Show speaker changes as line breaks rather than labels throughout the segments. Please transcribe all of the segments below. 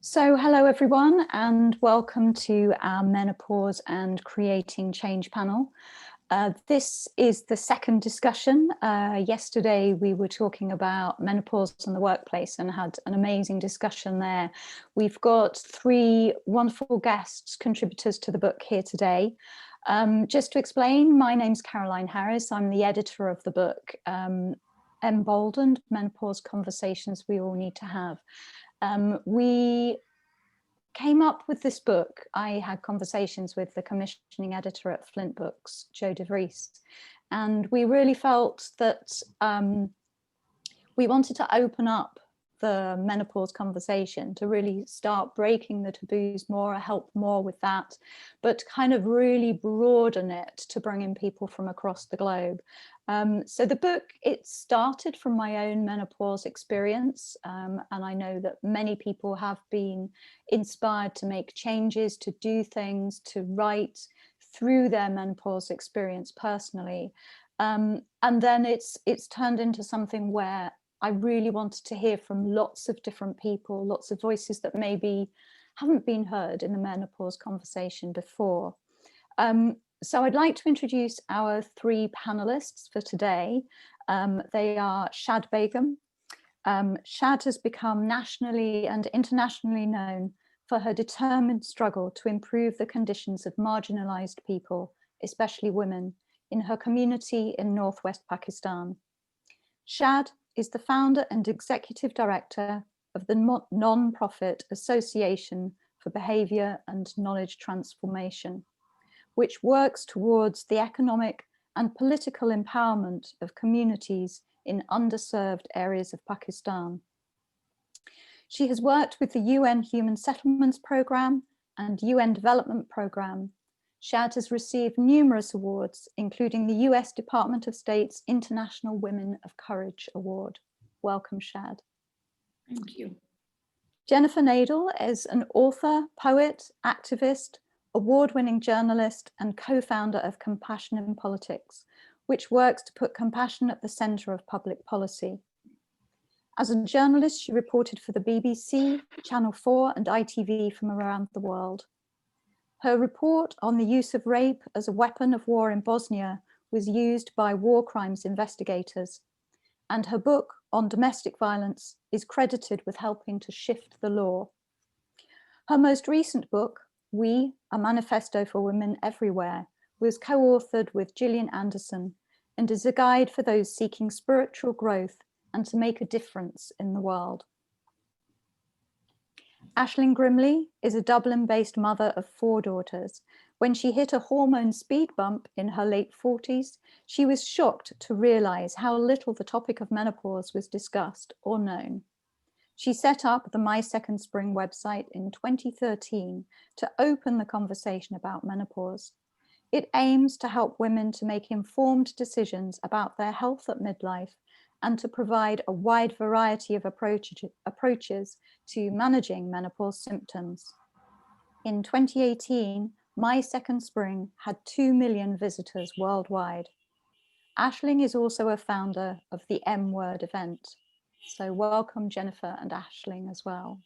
So hello everyone and welcome to our Menopause and Creating Change panel. This is the second discussion. Yesterday we were talking about menopause in the workplace and had an amazing discussion there. We've got three wonderful guests, contributors to the book here today. Just to explain, my name's Caroline Harris. I'm the editor of the book, M-Boldened, Menopause Conversations We All Need to Have. We came up with this book. I had conversations with the commissioning editor at Flint Books, Jo de Vries, and we really felt that we wanted to open up the menopause conversation to really start breaking the taboos more, help more with that, but kind of really broaden it to bring in people from across the globe. So the book, it started from my own menopause experience, and I know that many people have been inspired to make changes, to do things, to write through their menopause experience personally. And then it's turned into something where I really wanted to hear from lots of different people, lots of voices that maybe haven't been heard in the menopause conversation before. So I'd like to introduce our three panelists for today. They are Shad Begum. Shad has become nationally and internationally known for her determined struggle to improve the conditions of marginalised people, especially women, in her community in northwest Pakistan. Shad is the founder and executive director of the non-profit Association for Behaviour and Knowledge Transformation, which works towards the economic and political empowerment of communities in underserved areas of Pakistan. She has worked with the UN Human Settlements Programme and UN Development Programme. Shad has received numerous awards, including the US Department of State's International Women of Courage Award. Welcome, Shad.
Thank you.
Jennifer Nadel is an author, poet, activist, award-winning journalist and co-founder of Compassion in Politics, which works to put compassion at the centre of public policy. As a journalist, she reported for the BBC, Channel 4 and ITV from around the world. Her report on the use of rape as a weapon of war in Bosnia was used by war crimes investigators, and her book on domestic violence is credited with helping to shift the law. Her most recent book, We, A Manifesto for Women Everywhere, was co-authored with Gillian Anderson and is a guide for those seeking spiritual growth and to make a difference in the world. Ashlyn Grimley is a Dublin-based mother of 4 daughters. When she hit a hormone speed bump in her late 40s, she was shocked to realise how little the topic of menopause was discussed or known. She set up the My Second Spring website in 2013 to open the conversation about menopause. It aims to help women to make informed decisions about their health at midlife and to provide a wide variety of approaches to managing menopause symptoms. In 2018, My Second Spring had 2 million visitors worldwide. Aisling is also a founder of the M-Word event. So welcome, Jennifer and Aisling as well.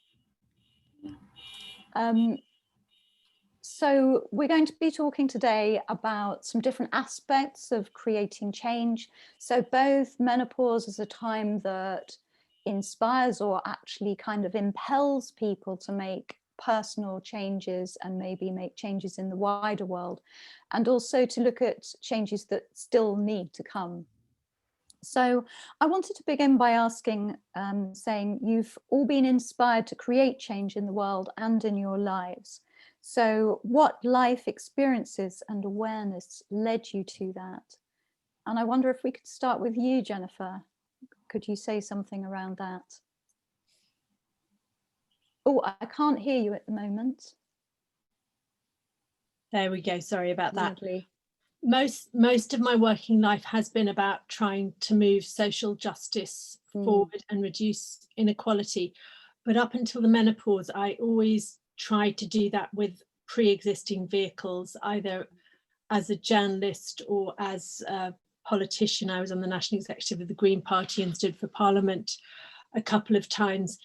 So we're going to be talking today about some different aspects of creating change. So both menopause is a time that inspires or actually kind of impels people to make personal changes and maybe make changes in the wider world, and also to look at changes that still need to come. So I wanted to begin by asking, saying you've all been inspired to create change in the world and in your lives. So what life experiences and awareness led you to that? And I wonder if we could start with you, Jennifer. Could you say something around that? Oh, I can't hear you at the moment.
There we go. Sorry about that.
Lovely.
Most of my working life has been about trying to move social justice forward and reduce inequality. But up until the menopause, I always tried to do that with pre-existing vehicles, either as a journalist or as a politician. I was on the national executive of the Green Party and stood for Parliament a couple of times.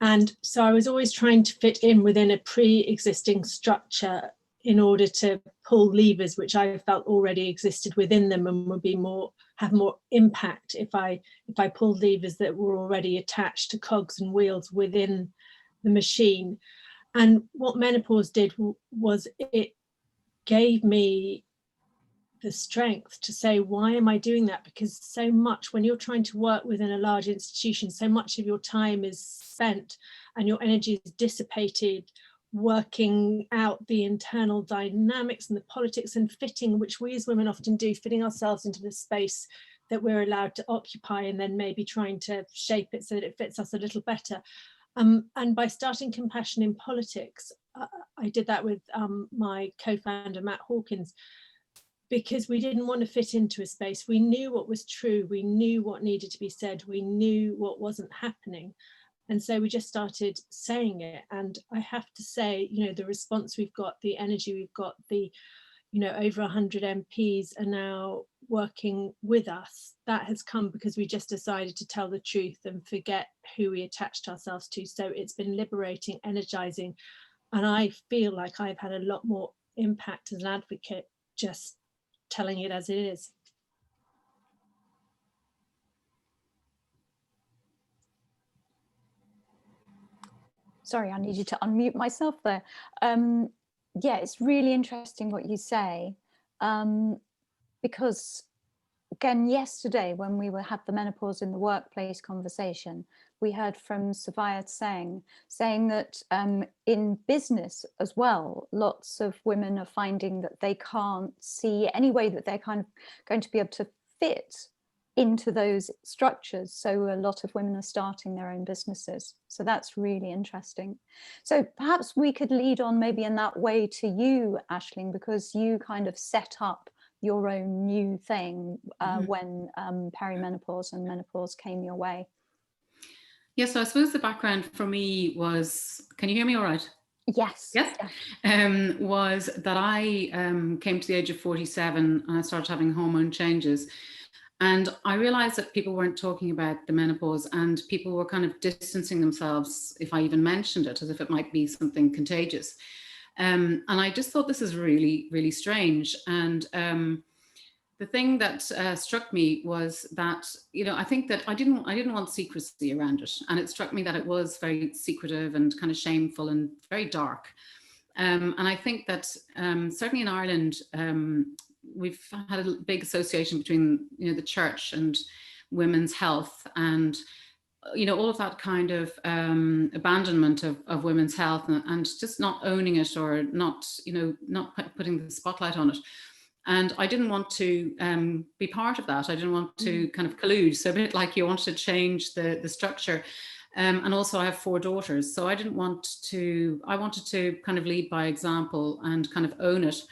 And so I was always trying to fit in within a pre-existing structure in order to pull levers which I felt already existed within them and would be have more impact if I pulled levers that were already attached to cogs and wheels within the machine. And what menopause did was it gave me the strength to say, why am I doing that? Because so much, when you're trying to work within a large institution, so much of your time is spent and your energy is dissipated working out the internal dynamics and the politics and fitting, which we as women often do, fitting ourselves into the space that we're allowed to occupy, and then maybe trying to shape it so that it fits us a little better. And by starting Compassion in Politics, I did that with my co-founder, Matt Hawkins, because we didn't want to fit into a space. We knew what was true. We knew what needed to be said. We knew what wasn't happening. And so we just started saying it. And I have to say, you know, the response we've got, the energy we've got, the, you know, over 100 MPs are now working with us. That has come because we just decided to tell the truth and forget who we attached ourselves to. So it's been liberating, energizing. And I feel like I've had a lot more impact as an advocate just telling it as it is.
Sorry, I need you to unmute myself there. Yeah, it's really interesting what you say, because again, yesterday when we had the menopause in the workplace conversation, we heard from Savaya saying that in business as well, lots of women are finding that they can't see any way that they're kind of going to be able to fit into those structures. So a lot of women are starting their own businesses. So that's really interesting. So perhaps we could lead on maybe in that way to you, Aisling, because you kind of set up your own new thing when perimenopause and menopause came your way.
Yeah, so I suppose the background for me was, can you hear me all right?
Yes.
Yes. Yeah. Was that I came to the age of 47 and I started having hormone changes. And I realized that people weren't talking about the menopause and people were kind of distancing themselves if I even mentioned it, as if it might be something contagious. And I just thought this is really, really strange. And the thing that struck me was that, you know, I think that I didn't want secrecy around it. And it struck me that it was very secretive and kind of shameful and very dark. And I think that certainly in Ireland, we've had a big association between, you know, the church and women's health and, you know, all of that kind of abandonment of women's health and just not owning it or not, you know, not putting the spotlight on it. And I didn't want to be part of that. I didn't want to kind of collude. So a bit like you wanted to change the structure. And also I have 4 daughters. So I wanted to kind of lead by example and kind of own it.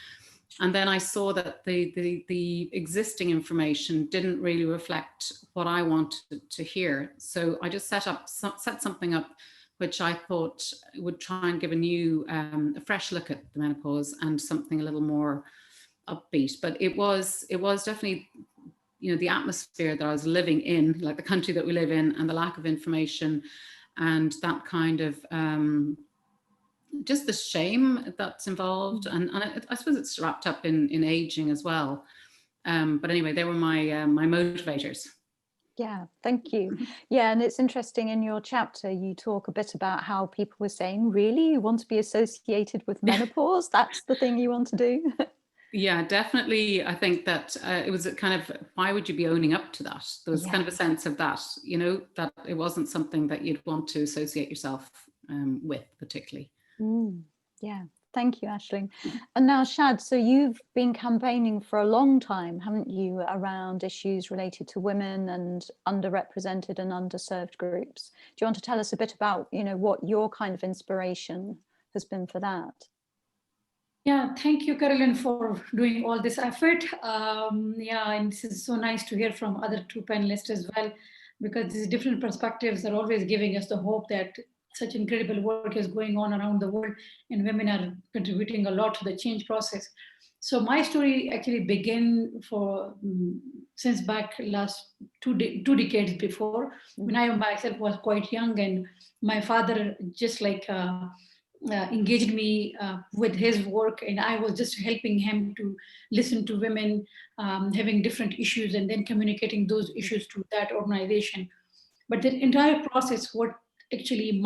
And then I saw that the existing information didn't really reflect what I wanted to hear. So I just set something up which I thought would try and give a new, a fresh look at the menopause and something a little more upbeat. But it was definitely, you know, the atmosphere that I was living in, like the country that we live in, and the lack of information and that kind of just the shame that's involved. And I suppose it's wrapped up in aging as well. But anyway, they were my my motivators.
Yeah, thank you. Yeah, and it's interesting in your chapter, you talk a bit about how people were saying, really, you want to be associated with menopause? That's the thing you want to do?
Yeah, definitely. I think that it was a kind of, why would you be owning up to that? There was kind of a sense of that, you know, that it wasn't something that you'd want to associate yourself with particularly.
Yeah, thank you, Aisling. And now, Shad, so you've been campaigning for a long time, haven't you, around issues related to women and underrepresented and underserved groups. Do you want to tell us a bit about, you know, what your kind of inspiration has been for that?
Yeah, thank you, Carolyn, for doing all this effort. Yeah, and this is so nice to hear from other 2 panelists as well, because these different perspectives are always giving us the hope that such incredible work is going on around the world, and women are contributing a lot to the change process. So my story actually began since back last two decades before, when I myself was quite young, and my father just like engaged me with his work, and I was just helping him to listen to women having different issues and then communicating those issues to that organization. But the entire process, what actually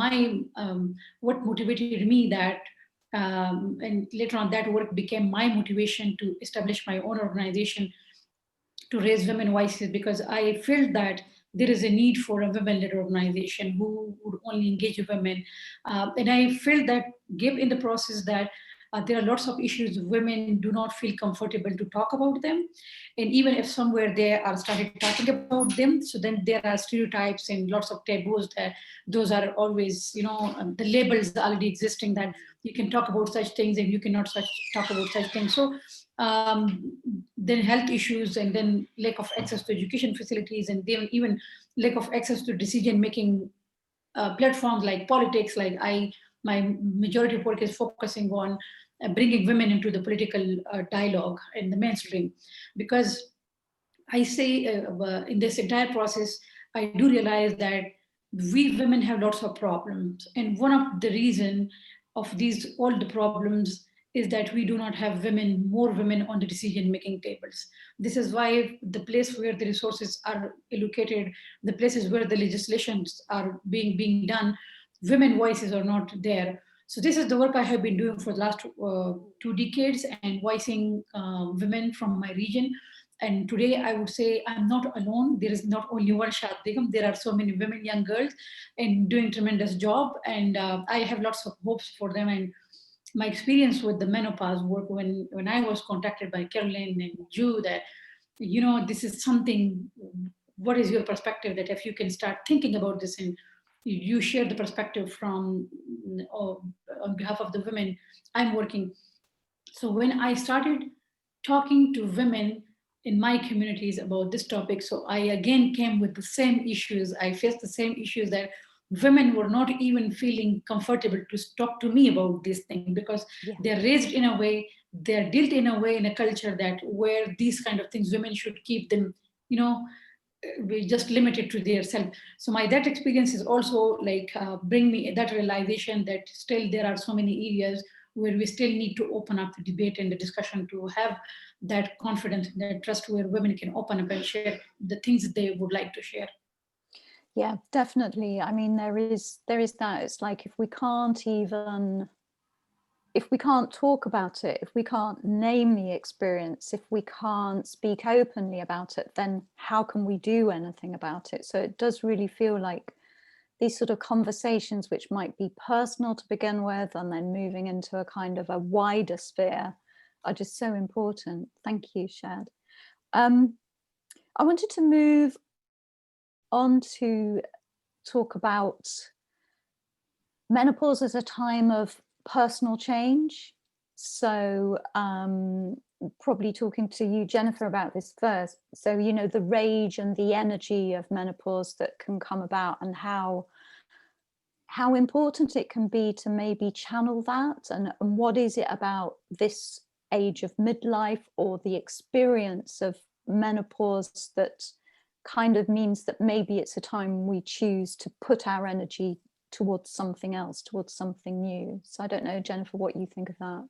what motivated me that, and later on that work became my motivation to establish my own organization to raise women voices, because I felt that there is a need for a women-led organization who would only engage women. And I felt that in the process that there are lots of issues women do not feel comfortable to talk about them. And even if somewhere they are started talking about them, so then there are stereotypes and lots of taboos that those are always, the labels already existing that you can talk about such things and you cannot talk about such things. So then health issues, and then lack of access to education facilities, and then even lack of access to decision-making platforms like politics. My majority of work is focusing on bringing women into the political dialogue in the mainstream, because I say in this entire process, I do realize that we women have lots of problems. And one of the reason of all the problems is that we do not have more women on the decision-making tables. This is why the place where the resources are allocated, the places where the legislations are being done, women voices are not there. So this is the work I have been doing for the last 2 decades, and voicing women from my region. And today I would say I'm not alone. There is not only one Shad Begum. There are so many women, young girls, and doing tremendous job. And I have lots of hopes for them. And my experience with the menopause work, when I was contacted by Caroline and Ju, that, this is something, what is your perspective, that if you can start thinking about this and you share the perspective from on behalf of the women I'm working. So when I started talking to women in my communities about this topic, so I again came with the same issues. I faced the same issues, that women were not even feeling comfortable to talk to me about this thing, because they're raised in a way, they're dealt in a way, in a culture that where these kind of things, women should keep them, we just limited to their self. So that experience is also like bring me that realization that still there are so many areas where we still need to open up the debate and the discussion to have that confidence, that trust, where women can open up and share the things they would like to share.
Yeah, definitely. I mean, there is that. It's like if we can't talk about it, if we can't name the experience, if we can't speak openly about it, then how can we do anything about it? So it does really feel like these sort of conversations, which might be personal to begin with, and then moving into a kind of a wider sphere, are just so important. Thank you, Shad. I wanted to move on to talk about menopause as a time of personal change. So probably talking to you, Jennifer, about this first. So, the rage and the energy of menopause that can come about, and how important it can be to maybe channel that, and what is it about this age of midlife, or the experience of menopause, that kind of means that maybe it's a time we choose to put our energy towards something else, towards something new. So I don't know, Jennifer, what you think of that.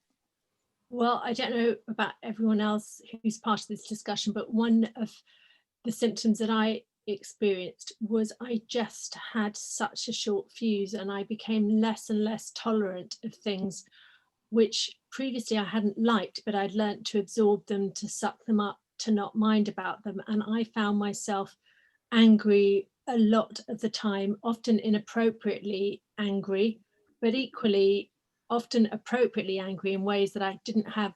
Well, I don't know about everyone else who's part of this discussion, but one of the symptoms that I experienced was I just had such a short fuse, and I became less and less tolerant of things which previously I hadn't liked, but I'd learnt to absorb them, to suck them up, to not mind about them. And I found myself angry a lot of the time, often inappropriately angry, but equally often appropriately angry in ways that I didn't have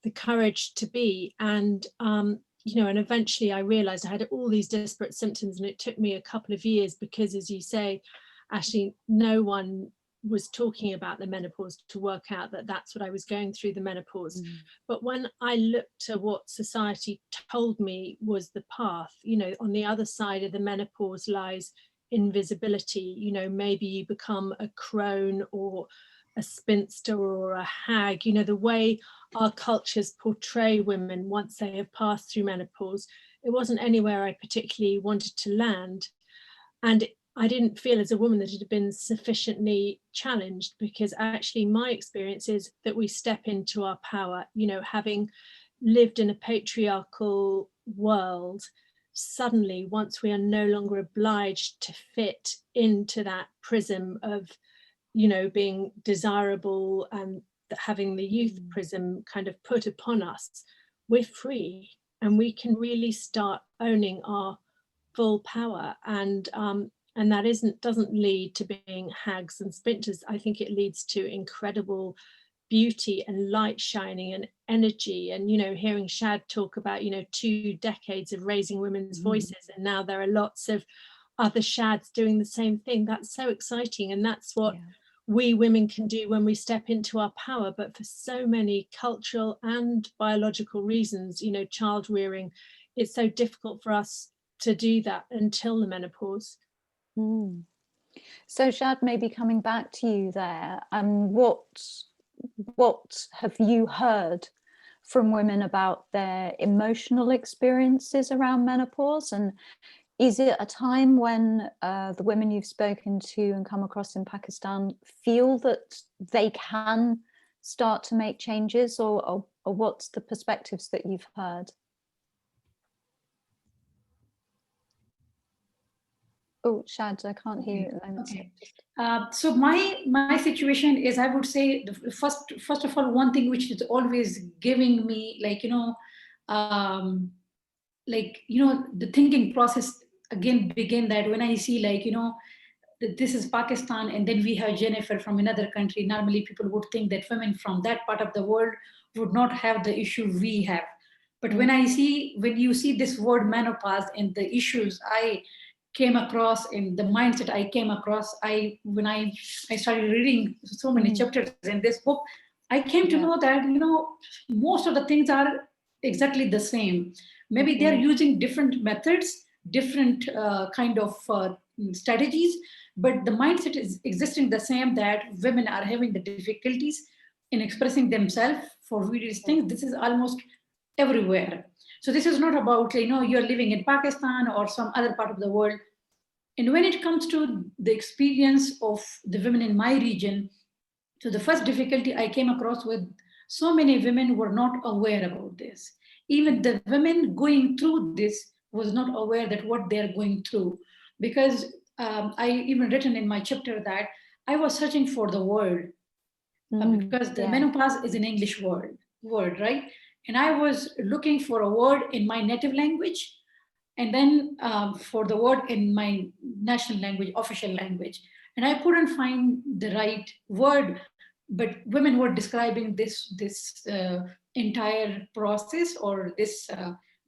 the courage to be. And and eventually I realized I had all these disparate symptoms, and it took me a couple of years, because, as you say, Ashley, no one was talking about the menopause to work out that that's what I was going through, the menopause. But when I looked at what society told me was the path, on the other side of the menopause lies invisibility. You know, maybe you become a crone or a spinster or a hag. You know, the way our cultures portray women once they have passed through menopause, it wasn't anywhere I particularly wanted to land. And I didn't feel as a woman that it had been sufficiently challenged, because actually my experience is that we step into our power, you know, having lived in a patriarchal world. Suddenly, once we are no longer obliged to fit into that prism of, you know, being desirable and having the youth prism kind of put upon us, we're free and we can really start owning our full power. And that doesn't lead to being hags and spinsters. I think it leads to incredible beauty and light shining and energy. And, you know, hearing Shad talk about, you know, 2 decades of raising women's voices, and now there are lots of other Shads doing the same thing. That's so exciting. And that's what we women can do when we step into our power. But for so many cultural and biological reasons, you know, child rearing, it's so difficult for us to do that until the menopause.
So Shad, maybe coming back to you there, what have you heard from women about their emotional experiences around menopause? And is it a time when the women you've spoken to and come across in Pakistan feel that they can start to make changes, or what's the perspectives that you've heard? Oh, Shad, I can't hear you at the moment.
Okay. So my situation is, I would say, first of all, one thing which is always giving me, like, the thinking process again begin that when I see, like, that this is Pakistan and then we have Jennifer from another country. Normally people would think that women from that part of the world would not have the issue we have. But when you see this word menopause and the issues I came across and the mindset I came across, when I started reading so many chapters in this book, I came to know that, most of the things are exactly the same. Maybe they're using different methods, different kind of strategies, but the mindset is existing the same, that women are having the difficulties in expressing themselves for various things. This is almost everywhere. So this is not about, you're living in Pakistan or some other part of the world. And when it comes to the experience of the women in my region, so the first difficulty I came across with, so many women were not aware about this. Even the women going through this was not aware that what they're going through. Because I even written in my chapter that I was searching for the word, because the menopause is an English word, right? And I was looking for a word in my native language, and then for the word in my national language, official language. And I couldn't find the right word, but women were describing this entire process, or this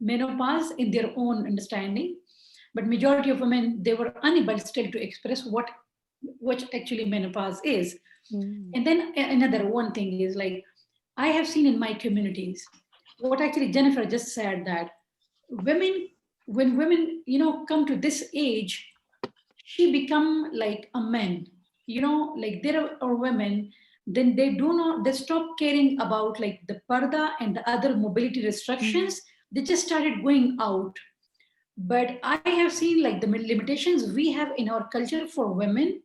menopause, in their own understanding. But majority of women, they were unable still to express what actually menopause is. And then another one thing is, like, I have seen in my communities, what actually Jennifer just said, that when women, come to this age, she become like a man, like there are women, then they stop caring about, like, the parda and the other mobility restrictions. They just started going out. But I have seen, like, the limitations we have in our culture for women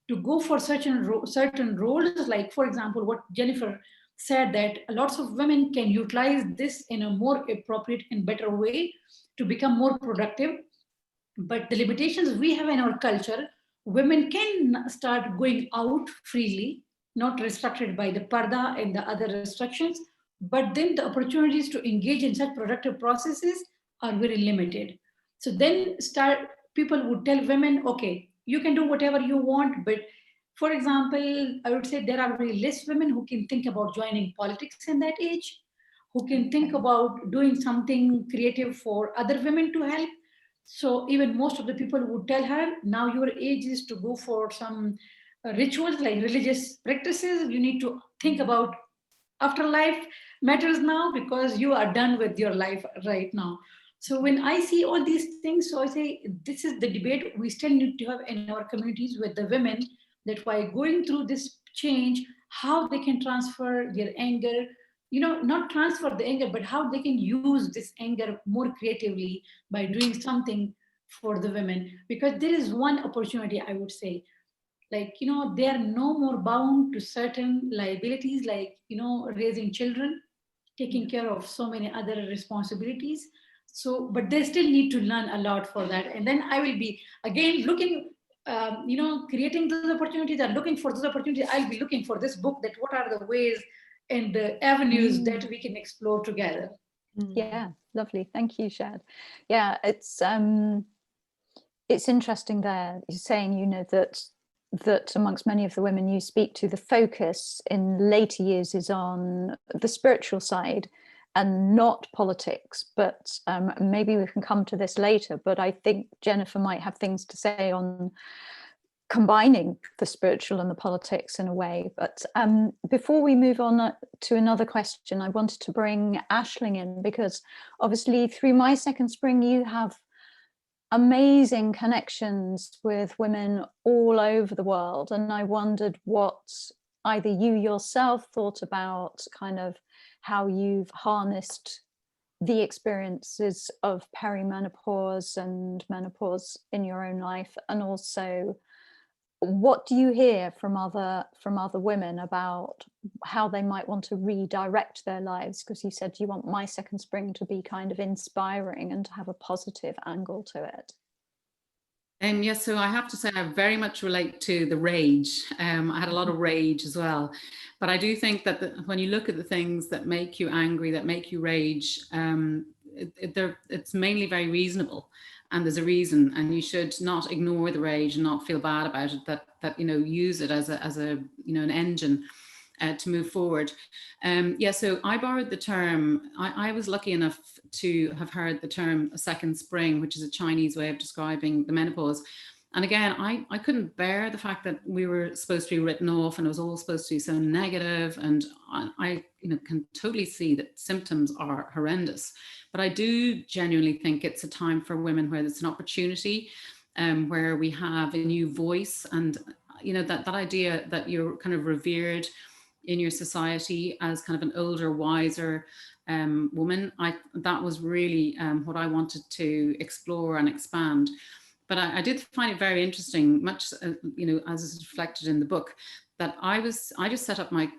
to go for certain roles. Like, for example, what Jennifer said, that lots of women can utilize this in a more appropriate and better way to become more productive. But the limitations we have in our culture, women can start going out freely, not restricted by the parda and the other restrictions. But then the opportunities to engage in such productive processes are very limited. So then people would tell women, okay, you can do whatever you want. But for example, I would say there are very less women who can think about joining politics in that age, who can think about doing something creative for other women to help. So even most of the people would tell her, now your age is to go for some rituals, like religious practices. You need to think about afterlife matters now, because you are done with your life right now. So when I see all these things, so I say, this is the debate we still need to have in our communities with the women, that while going through this change, how they can transfer their anger, not transfer the anger, but how they can use this anger more creatively by doing something for the women. Because there is one opportunity, I would say, like, they are no more bound to certain liabilities, like, raising children, taking care of so many other responsibilities. So, but they still need to learn a lot for that. And then I will be again looking, creating those opportunities and looking for those opportunities. I'll be looking for this book, that what are the ways and the avenues that we can explore together.
Yeah, lovely. Thank you, Shad. Yeah, it's interesting there. You're saying, that amongst many of the women you speak to, the focus in later years is on the spiritual side and not politics. But maybe we can come to this later. But I think Jennifer might have things to say on combining the spiritual and the politics in a way. But before we move on to another question, I wanted to bring Aisling in, because obviously through My Second Spring, you have amazing connections with women all over the world. And I wondered what either you yourself thought about kind of how you've harnessed the experiences of perimenopause and menopause in your own life, and also what do you hear from other women about how they might want to redirect their lives? Because you said you want My Second Spring to be kind of inspiring and to have a positive angle to it.
Yes, so I have to say I very much relate to the rage. I had a lot of rage as well. But I do think that when you look at the things that make you angry, that make you rage, it's mainly very reasonable. And there's a reason, and you should not ignore the rage and not feel bad about it, that use it as a an engine to move forward. So I borrowed the term, I was lucky enough to have heard the term a second spring, which is a Chinese way of describing the menopause. And again, I couldn't bear the fact that we were supposed to be written off and it was all supposed to be so negative. And I can totally see that symptoms are horrendous. But I do genuinely think it's a time for women where there's an opportunity, where we have a new voice, and that idea that you're kind of revered in your society as kind of an older, wiser woman. That was really what I wanted to explore and expand. But I did find it very interesting, much as is reflected in the book, that I just set up my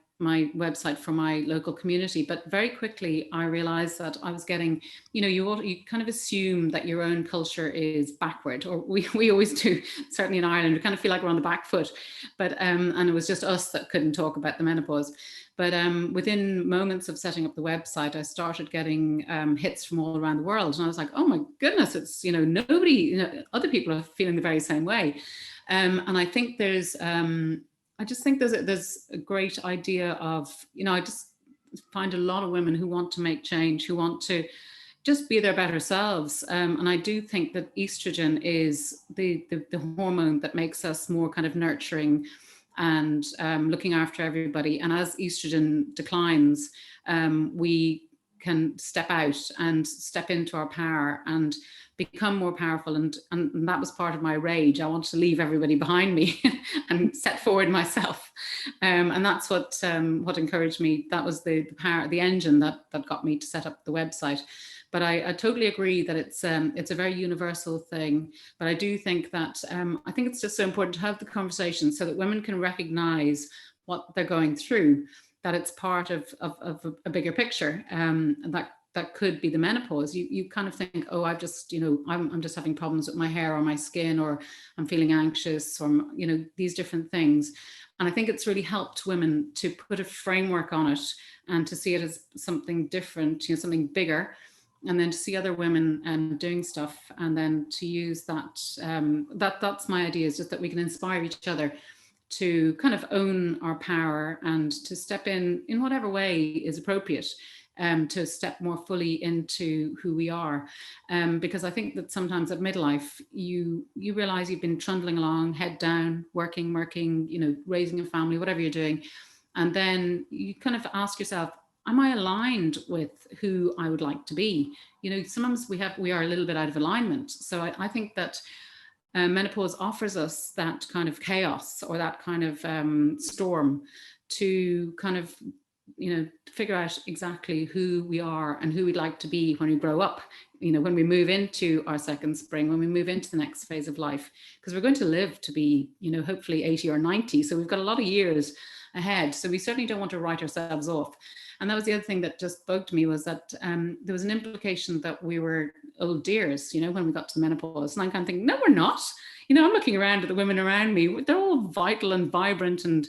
website for my local community, but very quickly I realized that I was getting, you kind of assume that your own culture is backward, or we always do, certainly in Ireland, we kind of feel like we're on the back foot, but and it was just us that couldn't talk about the menopause. But within moments of setting up the website, I started getting hits from all around the world, and I was like, oh my goodness, it's nobody, other people are feeling the very same way, and I think there's I just think there's a great idea of, I just find a lot of women who want to make change, who want to just be their better selves. And I do think that estrogen is the hormone that makes us more kind of nurturing and looking after everybody. And as estrogen declines, we can step out and step into our power and become more powerful. And that was part of my rage. I wanted to leave everybody behind me and set forward myself. And that's what encouraged me. That was the power, the engine that got me to set up the website. But I totally agree that it's a very universal thing. But I do think that I think it's just so important to have the conversation so that women can recognize what they're going through, that it's part of a bigger picture, and that could be the menopause. You kind of think, oh, I've just, I'm just having problems with my hair or my skin, or I'm feeling anxious, or, these different things. And I think it's really helped women to put a framework on it and to see it as something different, something bigger, and then to see other women doing stuff, and then to use that. That's my idea, is just that we can inspire each other to kind of own our power and to step in whatever way is appropriate, to step more fully into who we are. Because I think that sometimes at midlife, you realize you've been trundling along, head down, working, raising a family, whatever you're doing. And then you kind of ask yourself, am I aligned with who I would like to be? You know, sometimes we are a little bit out of alignment. So I think that menopause offers us that kind of chaos, or that kind of storm, to kind of, you know, figure out exactly who we are and who we'd like to be when we grow up, you know, when we move into our second spring, when we move into the next phase of life, because we're going to live to be, you know, hopefully 80 or 90. So we've got a lot of years ahead. So we certainly don't want to write ourselves off. And that was the other thing that just bugged me, was that there was an implication that we were old dears, you know, when we got to the menopause. And I'm kind of thinking, no, we're not. You know, I'm looking around at the women around me. They're all vital and vibrant and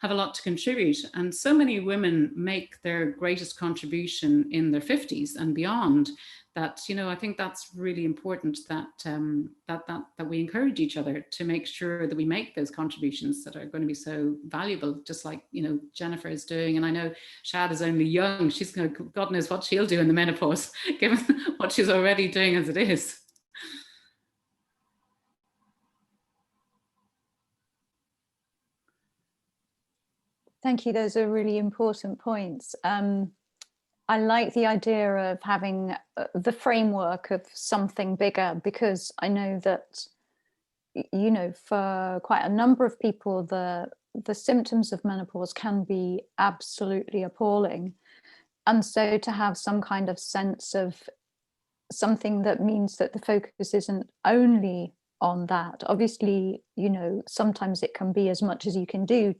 have a lot to contribute. And so many women make their greatest contribution in their 50s and beyond, that, you know, I think that's really important, that that we encourage each other to make sure that we make those contributions that are going to be so valuable, just like, you know, Jennifer is doing. And I know Shad is only young. She's going to, God knows what she'll do in the menopause, given what she's already doing as it is.
Thank you. Those are really important points. I like the idea of having the framework of something bigger, because I know that, you know, for quite a number of people, the symptoms of menopause can be absolutely appalling. And so to have some kind of sense of something that means that the focus isn't only on that. Obviously, you know, sometimes it can be as much as you can do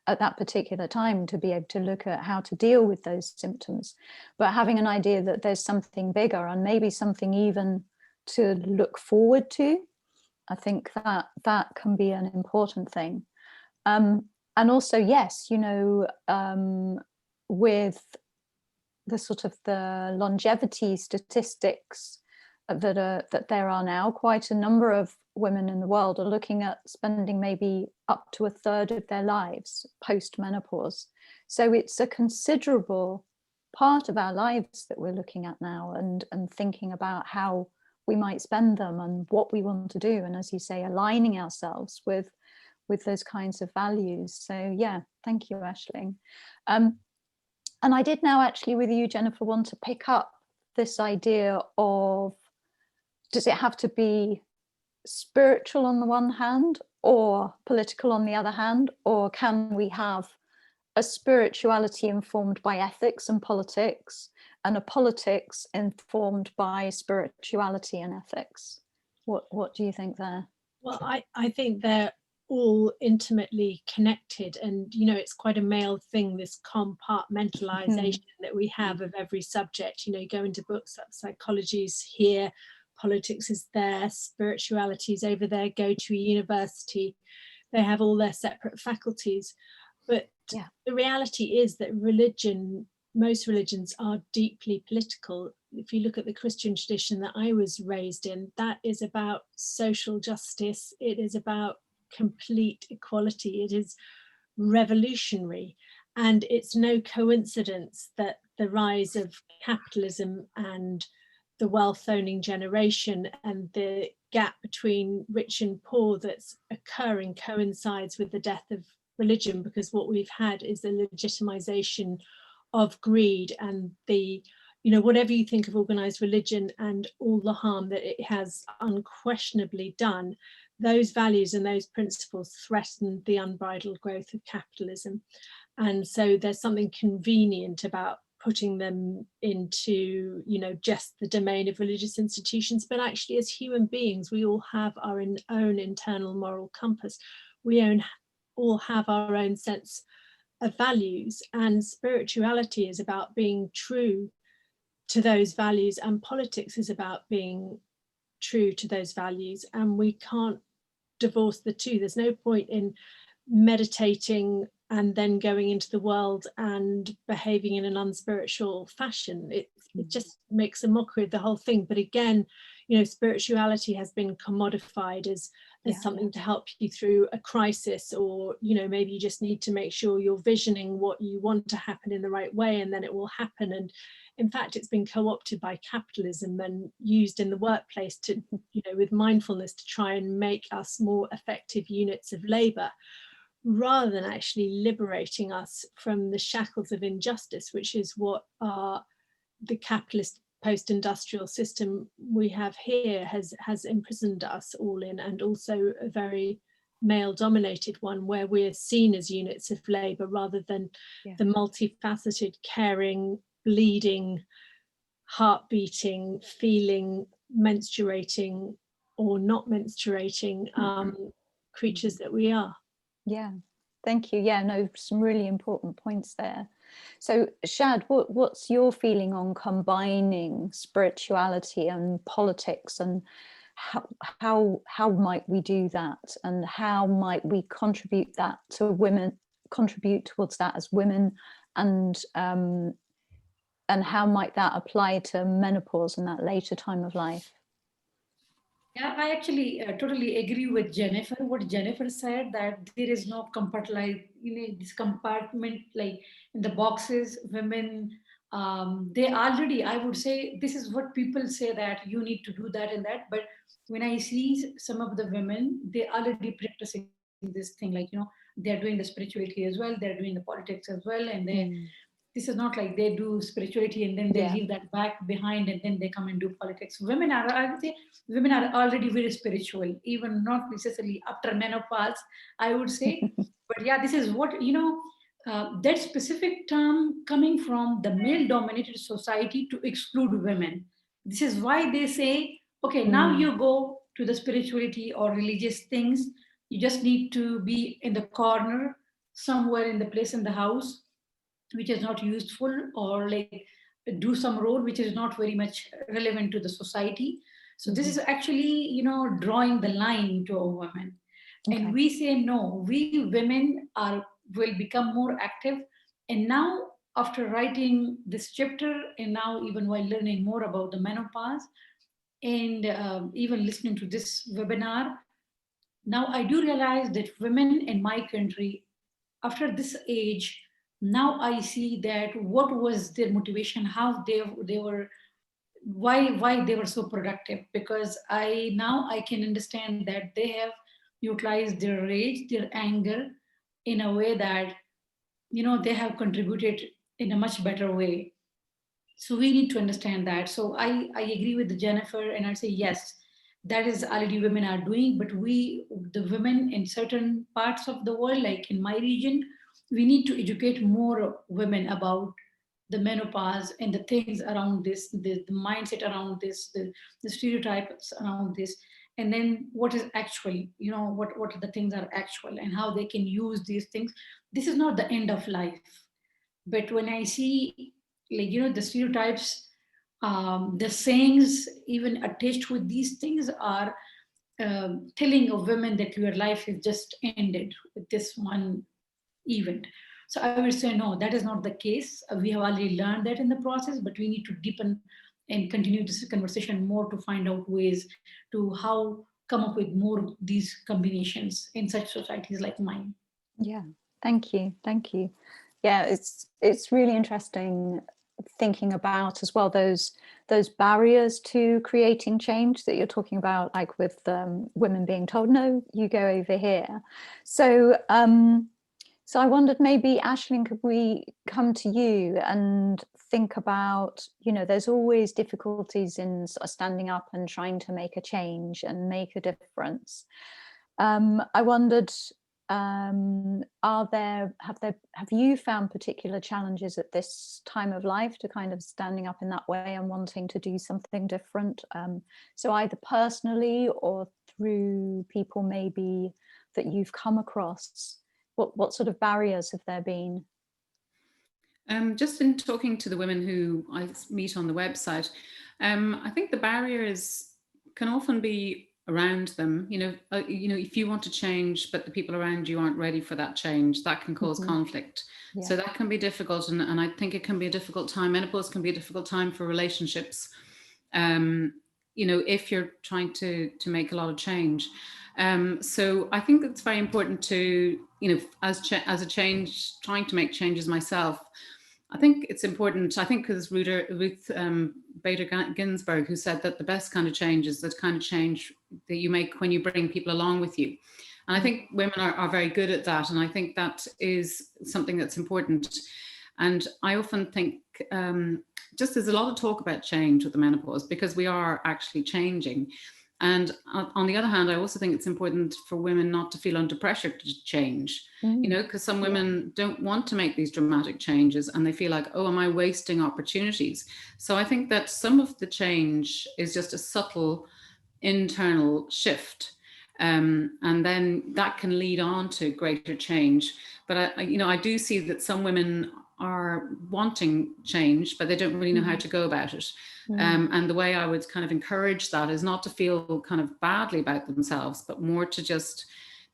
at that particular time to be able to look at how to deal with those symptoms, but having an idea that there's something bigger and maybe something even to look forward to, I think that can be an important thing. And also, yes, you know, with the sort of the longevity statistics that there are now, quite a number of women in the world are looking at spending maybe up to a third of their lives post-menopause. So it's a considerable part of our lives that we're looking at now, and thinking about how we might spend them and what we want to do. And as you say, aligning ourselves with those kinds of values. So yeah, thank you, Aisling. And I did now actually with you, Jennifer, want to pick up this idea of, does it have to be spiritual on the one hand or political on the other hand, or can we have a spirituality informed by ethics and politics, and a politics informed by spirituality and ethics? What do you think there?
Well, I think they're all intimately connected, and you know, it's quite a male thing, this compartmentalization that we have of every subject. You know, you go into books, psychology's here, politics is there, spirituality is over there. Go to a university, they have all their separate faculties. But yeah, the reality is that religion, most religions are deeply political. If you look at the Christian tradition that I was raised in, that is about social justice. It is about complete equality. It is revolutionary. And it's no coincidence that the rise of capitalism and the wealth owning generation and the gap between rich and poor that's occurring coincides with the death of religion, because what we've had is the legitimization of greed and the, you know, whatever you think of organized religion and all the harm that it has unquestionably done, those values and those principles threaten the unbridled growth of capitalism. And so there's something convenient about putting them into, you know, just the domain of religious institutions. But actually, as human beings, we all have our own internal moral compass. We all have our own sense of values, and spirituality is about being true to those values, and politics is about being true to those values, and we can't divorce the two. There's no point in meditating and then going into the world and behaving in an unspiritual fashion. It just makes a mockery of the whole thing. But again, you know, spirituality has been commodified as something to help you through a crisis, or, you know, maybe you just need to make sure you're visioning what you want to happen in the right way, and then it will happen. And in fact, it's been co-opted by capitalism and used in the workplace to, you know, with mindfulness, to try and make us more effective units of labor, rather than actually liberating us from the shackles of injustice, which is what the capitalist post-industrial system we have here has imprisoned us all in, and also a very male-dominated one where we're seen as units of labour rather than the multifaceted, caring, bleeding, heart-beating, feeling, menstruating or not menstruating creatures that we are.
Yeah, thank you. Yeah, no, some really important points there. So Shad, what's your feeling on combining spirituality and politics, and how might we do that, and how might we contribute towards that as women, and how might that apply to menopause and that later time of life?
Yeah, I actually totally agree with Jennifer. What Jennifer said, that there is no this compartment like in the boxes. Women, they already, I would say, this is what people say, that you need to do that and that. But when I see some of the women, they already practicing this thing, like they're doing the spirituality as well, they're doing the politics as well, and this is not like they do spirituality and then they leave that back behind and then they come and do politics. Women are, I would say, women are already very spiritual, even not necessarily after menopause, I would say. But yeah, this is what, that specific term coming from the male dominated society to exclude women. This is why they say, okay, now you go to the spirituality or religious things. You just need to be in the corner, somewhere in the place in the house, which is not useful, or like do some role which is not very much relevant to the society. So this is actually drawing the line to a woman. And we say no, we women will become more active. And now, after writing this chapter, and now even while learning more about the menopause, and even listening to this webinar, now I do realize that women in my country, after this age, now I see that what was their motivation, how they were, why they were so productive. Because I can understand that they have utilized their rage, their anger, in a way that they have contributed in a much better way. So we need to understand that. So I agree with Jennifer, and I say yes, that is already women are doing. But the women in certain parts of the world, like in my region, we need to educate more women about the menopause and the things around this, the mindset around this, the stereotypes around this, and then what is actually, what are the things are actual and how they can use these things. This is not the end of life. But when I see, like, the stereotypes, the sayings even attached with these things are telling of women that your life is just ended with this one event. So I would say no, that is not the case. We have already learned that in the process, but we need to deepen and continue this conversation more to find out ways to how come up with more these combinations in such societies like mine.
Yeah, thank you. Yeah, it's really interesting thinking about as well those barriers to creating change that you're talking about, like with women being told, no, you go over here. So so I wondered, maybe Ashlyn, could we come to you and think about, there's always difficulties in sort of standing up and trying to make a change and make a difference. I wondered, have you found particular challenges at this time of life to kind of standing up in that way and wanting to do something different? So either personally or through people maybe that you've come across, what sort of barriers have there been?
Just in talking to the women who I meet on the website, I think the barriers can often be around them. If you want to change, but the people around you aren't ready for that change, that can cause conflict. Yeah. So that can be difficult, and I think it can be a difficult time. Menopause can be a difficult time for relationships. If you're trying to make a lot of change. So I think it's very important to, as a change, trying to make changes myself. I think it's important, because Ruth Bader Ginsburg, who said that the best kind of change is the kind of change that you make when you bring people along with you. And I think women are very good at that. And I think that is something that's important. And I often think just there's a lot of talk about change with the menopause because we are actually changing. And on the other hand, I also think it's important for women not to feel under pressure to change, you know, because some women don't want to make these dramatic changes and they feel like, oh, am I wasting opportunities? So I think that some of the change is just a subtle internal shift. And then that can lead on to greater change. But I do see that some women are wanting change, but they don't really know how to go about it. And the way I would kind of encourage that is not to feel kind of badly about themselves, but more to just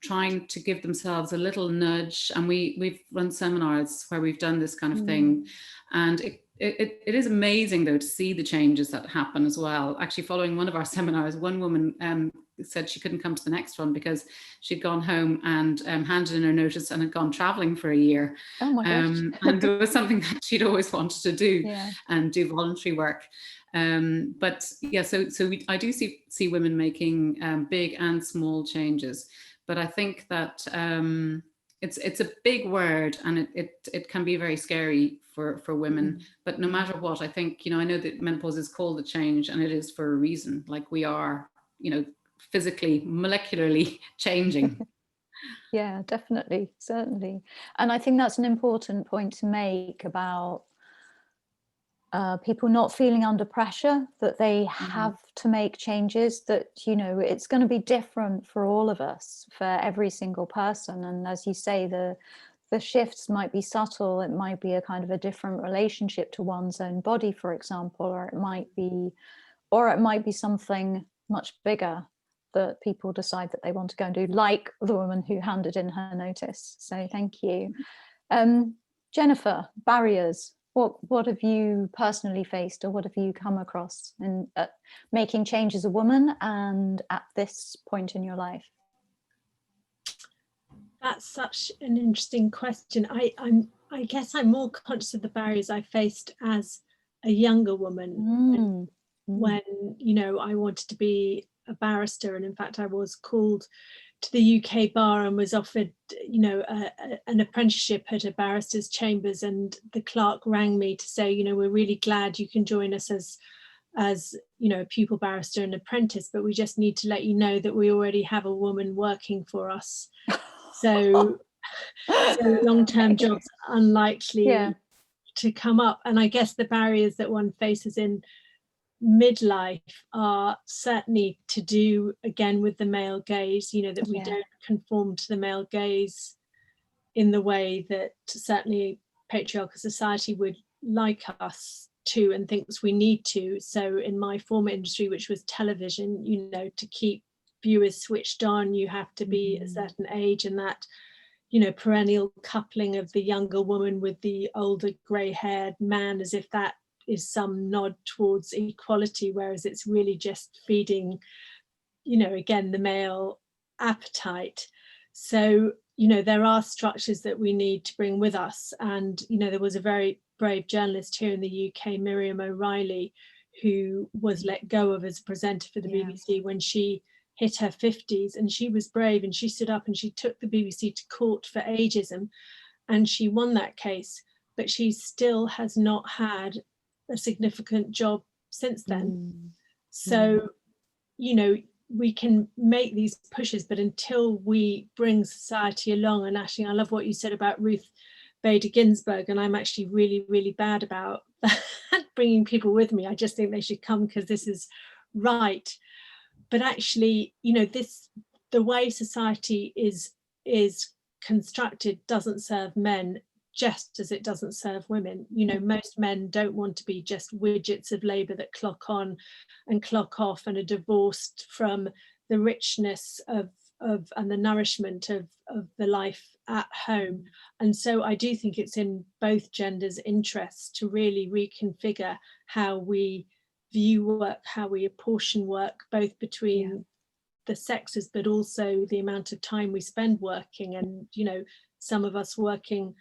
trying to give themselves a little nudge. And we've run seminars where we've done this kind of thing. And it is amazing, though, to see the changes that happen as well. Actually, following one of our seminars, one woman said she couldn't come to the next one because she'd gone home and handed in her notice and had gone traveling for a year.
Oh my gosh.
And it was something that she'd always wanted to do and do voluntary work. But yeah, so I do see women making big and small changes. But I think that it's a big word, and it can be very scary for women. But no matter what, I think, I know that menopause is called a change, and it is for a reason. Like, we are, physically, molecularly changing.
Yeah, definitely, certainly. And I think that's an important point to make about people not feeling under pressure, that they have to make changes, that, it's going to be different for all of us, for every single person. And as you say, the shifts might be subtle. It might be a kind of a different relationship to one's own body, for example, or it might be something much bigger that people decide that they want to go and do, like the woman who handed in her notice. So thank you. Jennifer, barriers. What have you personally faced, or what have you come across in making change as a woman and at this point in your life?
That's such an interesting question. I guess I'm more conscious of the barriers I faced as a younger woman when I wanted to be a barrister, and in fact I was called to the UK bar and was offered an apprenticeship at a barrister's chambers, and the clerk rang me to say, we're really glad you can join us as a pupil barrister and apprentice, but we just need to let you know that we already have a woman working for us. So long-term jobs are unlikely to come up. And I guess the barriers that one faces in midlife are certainly to do again with the male gaze, that we don't conform to the male gaze in the way that certainly patriarchal society would like us to and thinks we need to. So in my former industry, which was television, to keep viewers switched on, you have to be a certain age, and that perennial coupling of the younger woman with the older grey-haired man, as if that is some nod towards equality, whereas it's really just feeding, again, the male appetite. So, there are structures that we need to bring with us. And, there was a very brave journalist here in the UK, Miriam O'Reilly, who was let go of as a presenter for the BBC when she hit her 50s, and she was brave, and she stood up and she took the BBC to court for ageism, and she won that case, but she still has not had a significant job since then. So, we can make these pushes, but until we bring society along, and actually I love what you said about Ruth Bader Ginsburg, and I'm actually really, really bad about that, bringing people with me. I just think they should come because this is right. But actually, the way society is constructed doesn't serve men just as it doesn't serve women. Most men don't want to be just widgets of labor that clock on and clock off and are divorced from the richness of and the nourishment of the life at home. And so I do think it's in both genders' interests to really reconfigure how we view work, how we apportion work, both between the sexes, but also the amount of time we spend working. And some of us working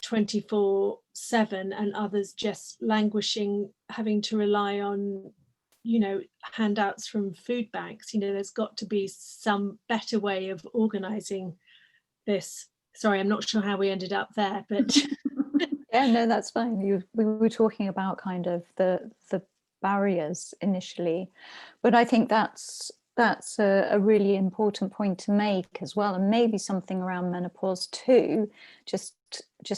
24/7 and others just languishing, having to rely on handouts from food banks. There's got to be some better way of organizing this. Sorry, I'm not sure how we ended up there, but
yeah, no, that's fine. We were talking about kind of the barriers initially, but I think that's a really important point to make as well, and maybe something around menopause too, just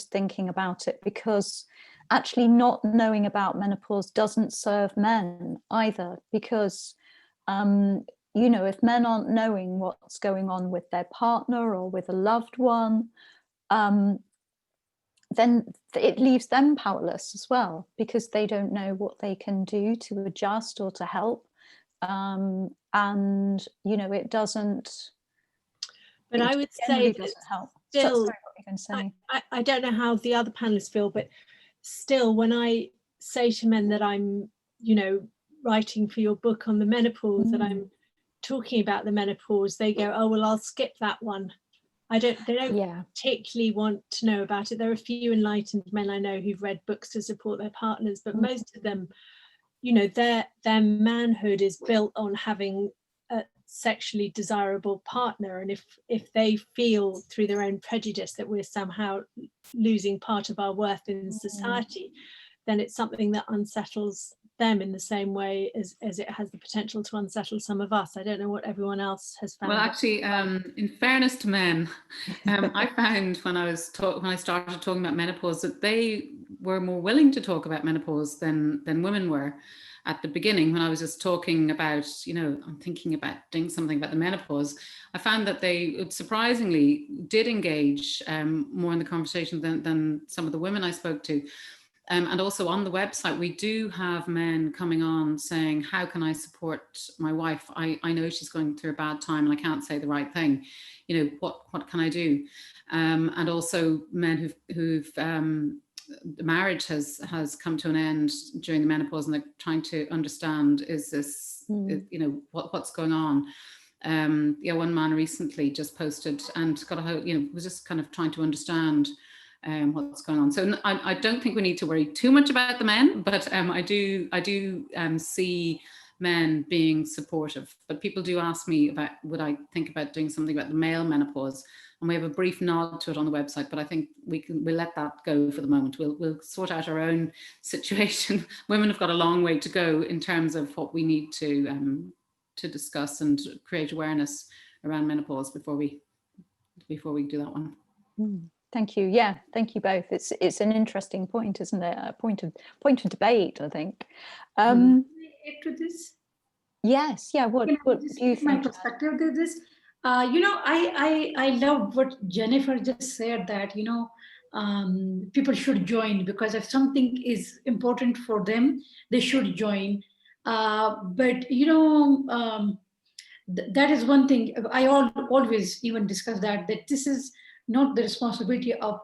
thinking about it, because actually not knowing about menopause doesn't serve men either, because if men aren't knowing what's going on with their partner or with a loved one, then it leaves them powerless as well, because they don't know what they can do to adjust or to help. And it doesn't.
But I would say
it doesn't help.
Still,
sorry, what you can say.
I don't know how the other panelists feel, but still, when I say to men that I'm, writing for your book on the menopause, that I'm talking about the menopause, they go, "Oh well, I'll skip that one." They don't particularly want to know about it. There are a few enlightened men I know who've read books to support their partners, but most of them, their manhood is built on having a sexually desirable partner, and if they feel through their own prejudice that we're somehow losing part of our worth in society, then it's something that unsettles them in the same way as it has the potential to unsettle some of us. I don't know what everyone else has found.
Well, actually, in fairness to men, I found when I started talking about menopause that they were more willing to talk about menopause than women were. At the beginning, when I was just talking about, I'm thinking about doing something about the menopause, I found that they surprisingly did engage more in the conversation than some of the women I spoke to. And also on the website, we do have men coming on saying, how can I support my wife? I know she's going through a bad time and I can't say the right thing. What can I do? And also men who've the marriage has come to an end during the menopause, and they're trying to understand, is this, what's going on? One man recently just posted and got was just kind of trying to understand what's going on. So I don't think we need to worry too much about the men, but I do see men being supportive. But people do ask me about, would I think about doing something about the male menopause? And we have a brief nod to it on the website, but I think we'll let that go for the moment. We'll sort out our own situation. Women have got a long way to go in terms of what we need to discuss and create awareness around menopause before we do that one.
Thank you. Yeah, thank you both. It's an interesting point, isn't it? A point of debate, I think.
To this?
Yes. Yeah. What do you think?
My perspective to this. I love what Jennifer just said, that people should join, because if something is important for them, they should join. But that is one thing I always even discuss, that this is not the responsibility of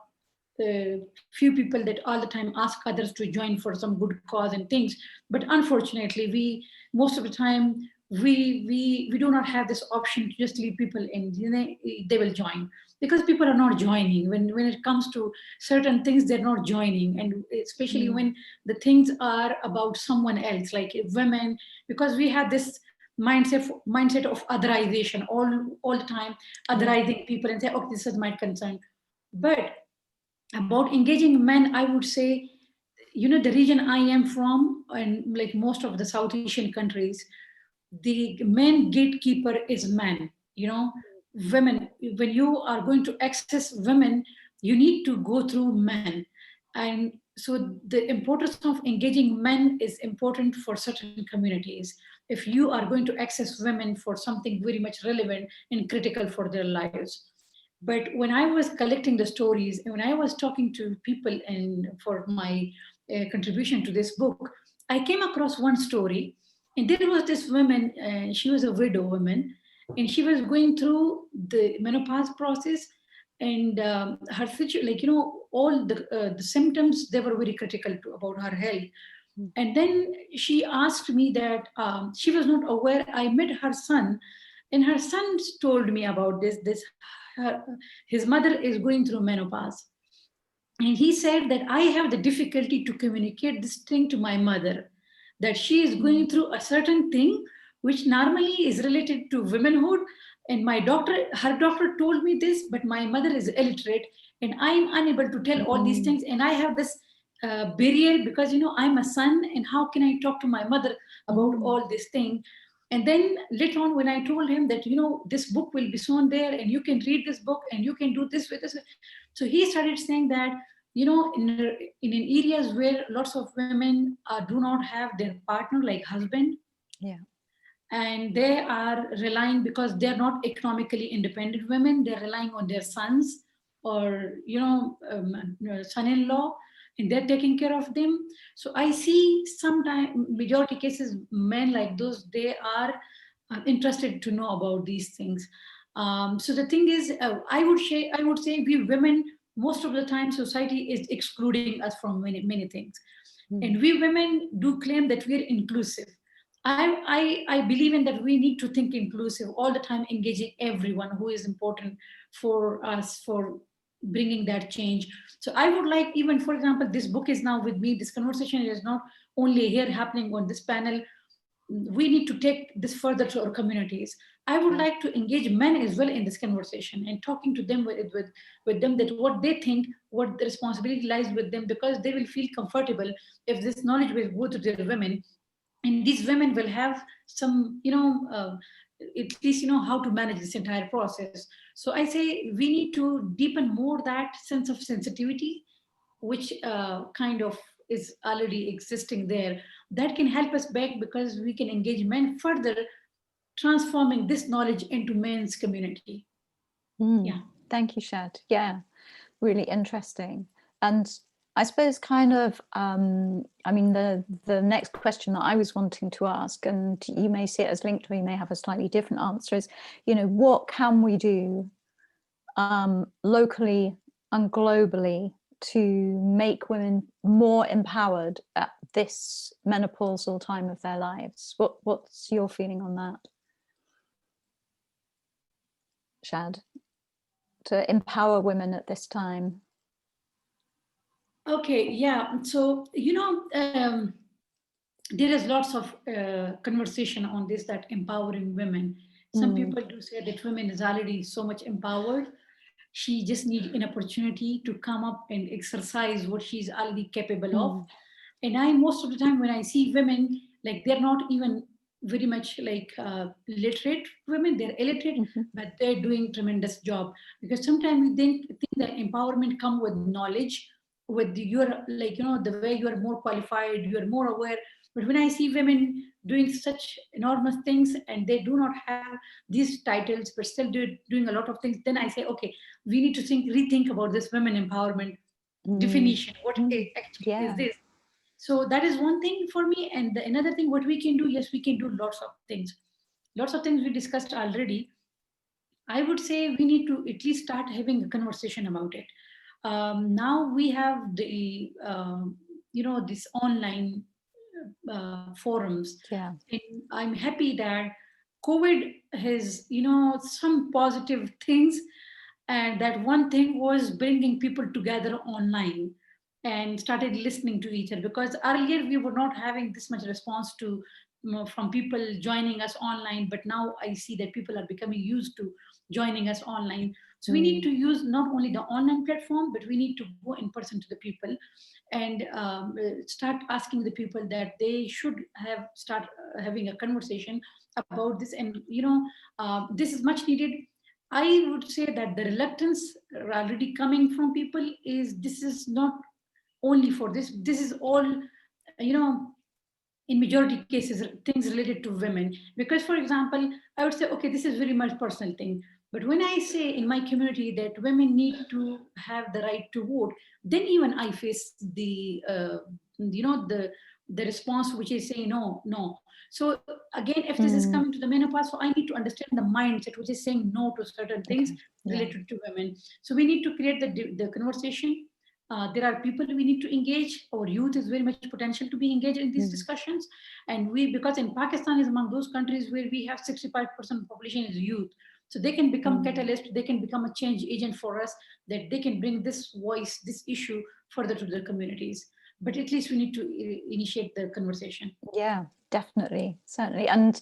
few people that all the time ask others to join for some good cause and things. But unfortunately, most of the time we do not have this option to just leave people in. They will join, because people are not joining when it comes to certain things. They're not joining, and especially when the things are about someone else, like women, because we have this mindset of otherization all the time, otherizing people and say, oh, this is my concern. But about engaging men, I would say, the region I am from, and like most of the South Asian countries, the main gatekeeper is men. Women, when you are going to access women, you need to go through men. And so the importance of engaging men is important for certain communities. If you are going to access women for something very much relevant and critical for their lives. But when I was collecting the stories, and when I was talking to people and for my contribution to this book, I came across one story. And there was this woman, she was a widow woman, and she was going through the menopause process. And her situation, all the symptoms, they were very critical about her health. And then she asked me that she was not aware. I met her son, and her son told me about this. His mother is going through menopause. And he said that I have the difficulty to communicate this thing to my mother. that she is going through a certain thing which normally is related to womanhood. And her doctor told me this, but my mother is illiterate and I'm unable to tell all these things. And I have this barrier because, I'm a son, and how can I talk to my mother about all this thing? And then later on, when I told him that, this book will be shown there and you can read this book and you can do this with this. So he started saying that, in areas where lots of women do not have their partner, like husband, and they are relying, because they're not economically independent women, they're relying on their sons or son-in-law, and they're taking care of them. So I see sometimes, majority cases, men like those, they are interested to know about these things. So the thing is, I would say we women, most of the time society is excluding us from many things. And we women do claim that we're inclusive. I believe in that we need to think inclusive all the time, engaging everyone who is important for us, for bringing that change. So I would like, even for example, this book is now with me, this conversation is not only here happening on this panel, we need to take this further to our communities. I would like to engage men as well in this conversation and talking to them with them, that what they think, what the responsibility lies with them, because they will feel comfortable if this knowledge will go to their women, and these women will have some, at least how to manage this entire process. So I say we need to deepen more that sense of sensitivity, which kind of is already existing there, that can help us back, because we can engage men further, transforming this knowledge into men's community. Yeah.
Thank you, Shad. Yeah, really interesting. And I suppose kind of, the next question that I was wanting to ask, and you may see it as linked or you may have a slightly different answer, is, what can we do locally and globally to make women more empowered at this menopausal time of their lives? What's your feeling on that, Shad? To empower women at this time?
Okay, yeah. So, there is lots of conversation on this, that empowering women. Some people do say that women is already so much empowered. She just needs an opportunity to come up and exercise what she's already capable of. And most of the time when I see women, like, they're not even very much like literate women, they're illiterate, but they're doing tremendous job. Because sometimes we think that empowerment come with knowledge, with your, like, the way you are more qualified, you are more aware. But when I see women doing such enormous things and they do not have these titles but still doing a lot of things, then I say, okay, we need to rethink about this women empowerment definition. What actually is this? So that is one thing for me. And another thing, what we can do, yes, we can do lots of things. Lots of things we discussed already. I would say we need to at least start having a conversation about it. Now we have the, this online forums.
Yeah.
And I'm happy that COVID has, some positive things. And that one thing was bringing people together online and started listening to each other, because earlier we were not having this much response to, from people joining us online. But now I see that people are becoming used to joining us online. So we need to use not only the online platform, but we need to go in person to the people and start asking the people that they should start having a conversation about this. And this is much needed. I would say that the reluctance already coming from people is, this is not only for this is all, in majority cases, things related to women. Because, for example, I would say, okay, this is very much personal thing. But when I say in my community that women need to have the right to vote, then even I face the, the response which is saying no, no. So again, if this is coming to the menopause, so I need to understand the mindset which is saying no to certain things related to women. So we need to create the conversation. There are people we need to engage. Our youth is very much potential to be engaged in these discussions. And because in Pakistan is among those countries where we have 65% population is youth. So they can become catalyst, they can become a change agent for us, that they can bring this voice, this issue further to the communities. but at least we need to initiate the conversation.
Yeah, definitely, certainly. And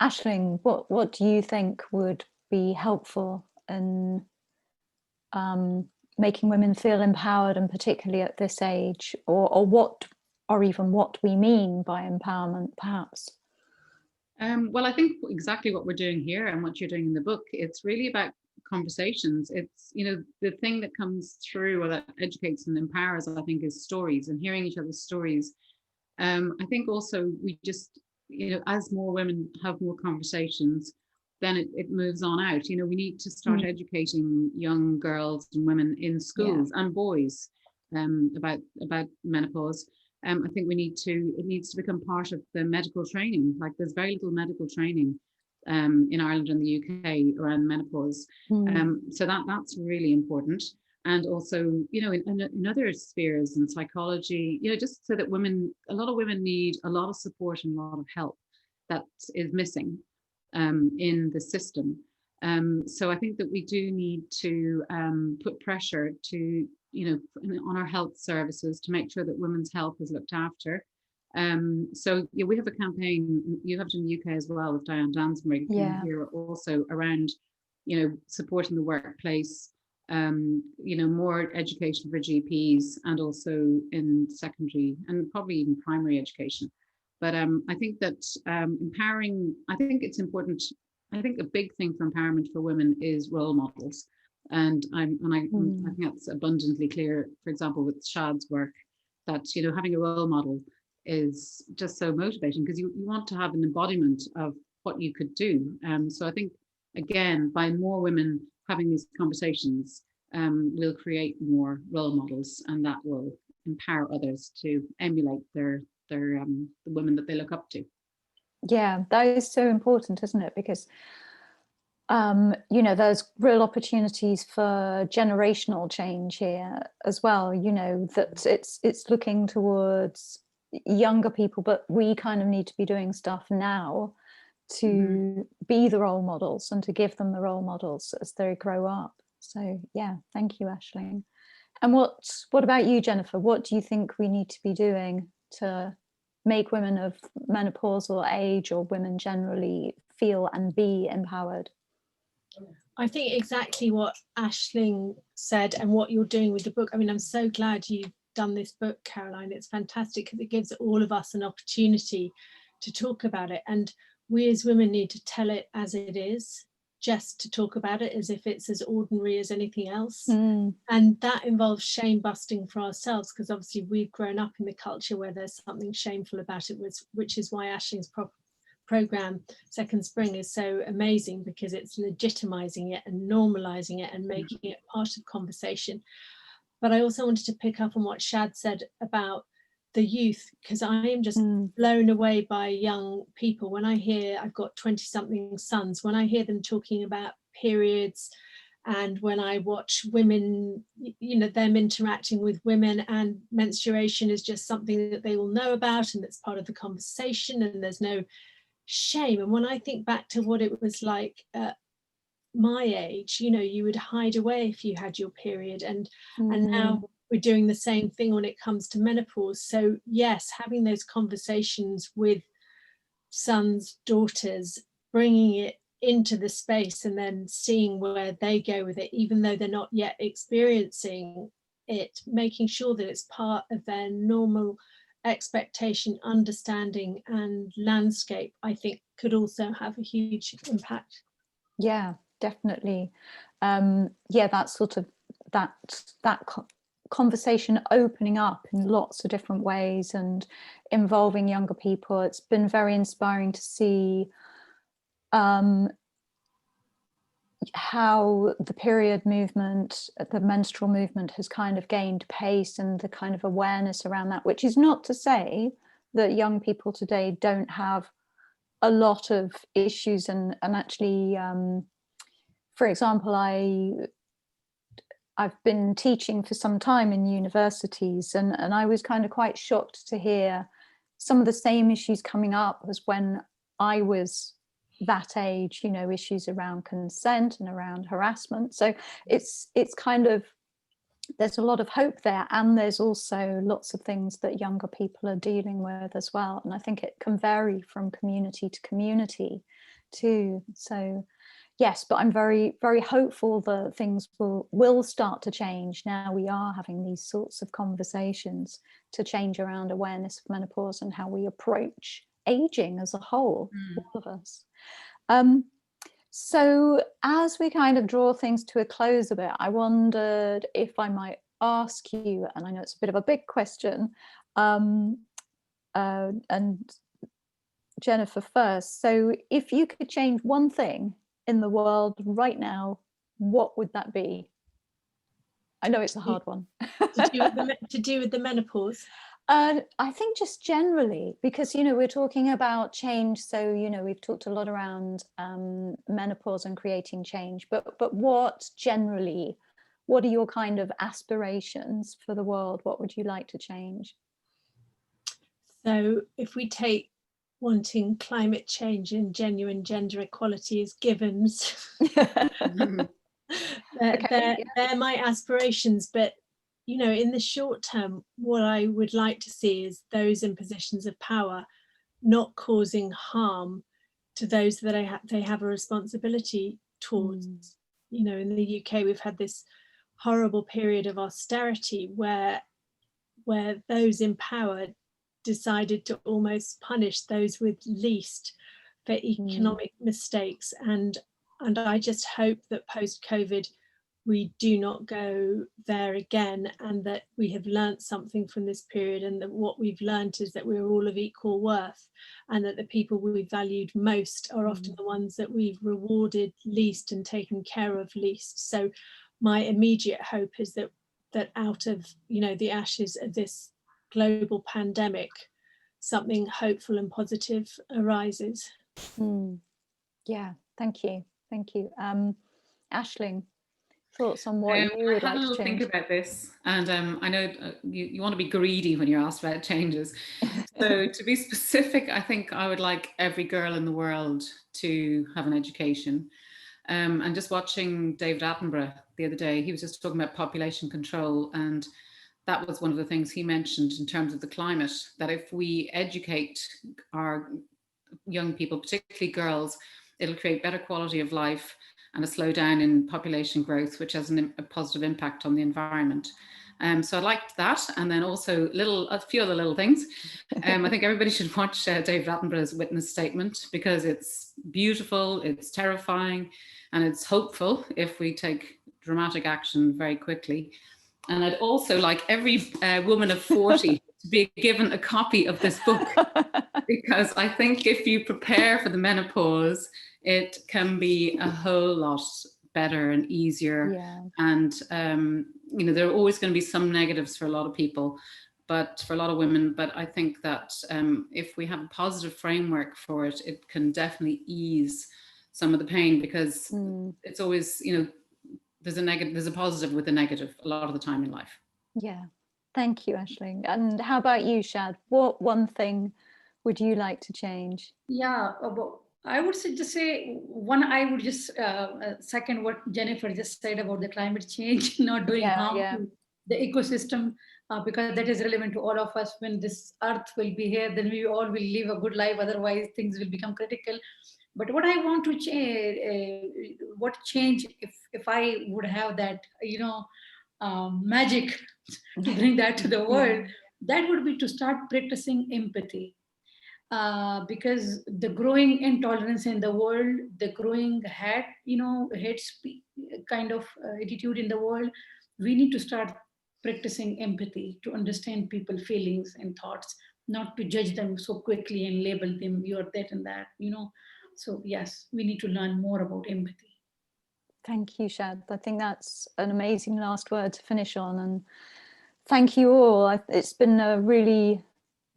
Aisling, what do you think would be helpful in making women feel empowered, and particularly at this age, or even what we mean by empowerment, perhaps?
Well, I think exactly what we're doing here and what you're doing in the book, it's really about conversations. It's, the thing that comes through or that educates and empowers, I think, is stories and hearing each other's stories. I think also we just, as more women have more conversations, then it moves on out. We need to start educating young girls and women in schools and boys about menopause. I think it needs to become part of the medical training. Like, there's very little medical training in Ireland and the UK around menopause. So that's really important. And also, in other spheres, in psychology, just so that a lot of women need a lot of support and a lot of help that is missing in the system. So I think that we do need to put pressure to, on our health services to make sure that women's health is looked after. So we have a campaign, you have it in the UK as well, with Diane Dansbury here also around, supporting the workplace, more education for GPs, and also in secondary and probably even primary education. But I think that empowering, I think it's important. I think a big thing for empowerment for women is role models. And I think that's abundantly clear, for example, with Shad's work, that, having a role model is just so motivating, because you want to have an embodiment of what you could do. So I think, again, by more women having these conversations, we'll create more role models, and that will empower others to emulate the women that they look up to.
Yeah, that is so important, isn't it? Because there's real opportunities for generational change here as well. That it's looking towards younger people, but we kind of need to be doing stuff now to be the role models and to give them the role models as they grow up. So yeah, thank you, Aisling. And what about you, Jennifer? What do you think we need to be doing to make women of menopausal age, or women generally, feel and be empowered?
I think exactly what Aisling said and what you're doing with the book. I mean, I'm so glad you've done this book, Caroline. It's fantastic because it gives all of us an opportunity to talk about it. And we as women need to tell it as it is, just to talk about it as if it's as ordinary as anything else. And that involves shame busting for ourselves, because obviously we've grown up in the culture where there's something shameful about it, which is why Aisling's program Second Spring is so amazing, because it's legitimizing it and normalizing it and making it part of conversation. But I also wanted to pick up on what Shad said about the youth, because I am just blown away by young people. When I hear, I've got 20-something sons, when I hear them talking about periods, and when I watch women, them interacting with women, and menstruation is just something that they all know about and it's part of the conversation and there's no shame. And when I think back to what it was like at my age, you would hide away if you had your period, and now we're doing the same thing when it comes to menopause. So yes, having those conversations with sons, daughters, bringing it into the space and then seeing where they go with it, even though they're not yet experiencing it, making sure that it's part of their normal expectation, understanding and landscape, I think could also have a huge impact.
Yeah, definitely. That sort of that conversation opening up in lots of different ways and involving younger people. It's been very inspiring to see how the period movement, the menstrual movement, has kind of gained pace, and the kind of awareness around that, which is not to say that young people today don't have a lot of issues. And actually, for example, I've been teaching for some time in universities, and I was kind of quite shocked to hear some of the same issues coming up as when I was that age, issues around consent and around harassment. So it's kind of there's a lot of hope there, and there's also lots of things that younger people are dealing with as well, and I think it can vary from community to community too. So yes, but I'm very, very hopeful that things will start to change. Now we are having these sorts of conversations to change around awareness of menopause and how we approach aging as a whole, all of us. So as we kind of draw things to a close a bit, I wondered if I might ask you, and I know it's a bit of a big question, and Jennifer first. So if you could change one thing in the world right now, what would that be? I know it's a hard one.
to do with the menopause?
I think just generally, because, you know, we're talking about change. So, you know, we've talked a lot around menopause and creating change, but what generally, what are your kind of aspirations for the world? What would you like to change?
So if we take wanting climate change and genuine gender equality as givens, they're my aspirations. But you know, in the short term, what I would like to see is those in positions of power not causing harm to those that they have a responsibility towards. You know, in the UK, we've had this horrible period of austerity where those in power decided to almost punish those with least for economic mistakes. And I just hope that post-COVID, we do not go there again, and that we have learnt something from this period, and that what we've learnt is that we're all of equal worth, and that the people we valued most are often the ones that we've rewarded least and taken care of least. So my immediate hope is that out of, you know, the ashes of this global pandemic, something hopeful and positive arises.
Yeah, thank you. Aisling, thoughts on what you would like to change?
I had a little think about this, and I know you want to be greedy when you're asked about changes. So to be specific, I think I would like every girl in the world to have an education. And just watching David Attenborough the other day, he was just talking about population control, and that was one of the things he mentioned in terms of the climate, that if we educate our young people, particularly girls, it'll create better quality of life and a slowdown in population growth, which has a positive impact on the environment. So I liked that. And then also a few other little things. I think everybody should watch David Attenborough's witness statement, because it's beautiful, it's terrifying, and it's hopeful if we take dramatic action very quickly. And I'd also like every woman of 40 to be given a copy of this book, because I think if you prepare for the menopause, it can be a whole lot better and easier.
Yeah.
And, you know, there are always going to be some negatives for a lot of people, but for a lot of women. But I think that if we have a positive framework for it, it can definitely ease some of the pain, because it's always, you know, there's a positive with a negative a lot of the time in life.
Yeah, thank you, Aisling. And how about you, Shad? What one thing would you like to change?
Yeah, I would just say one. I would just second what Jennifer just said about the climate change not doing harm to the ecosystem, because that is relevant to all of us. When this earth will be here, then we all will live a good life. Otherwise, things will become critical. But what I want to change, if I would have that, you know, magic to bring that to the world, that would be to start practicing empathy. Because the growing intolerance in the world, the growing hate speech kind of attitude in the world, we need to start practicing empathy to understand people's feelings and thoughts, not to judge them so quickly and label them, you're that and that, you know. So yes, we need to learn more about empathy.
Thank you, Shad. I think that's an amazing last word to finish on. And thank you all. It's been a really,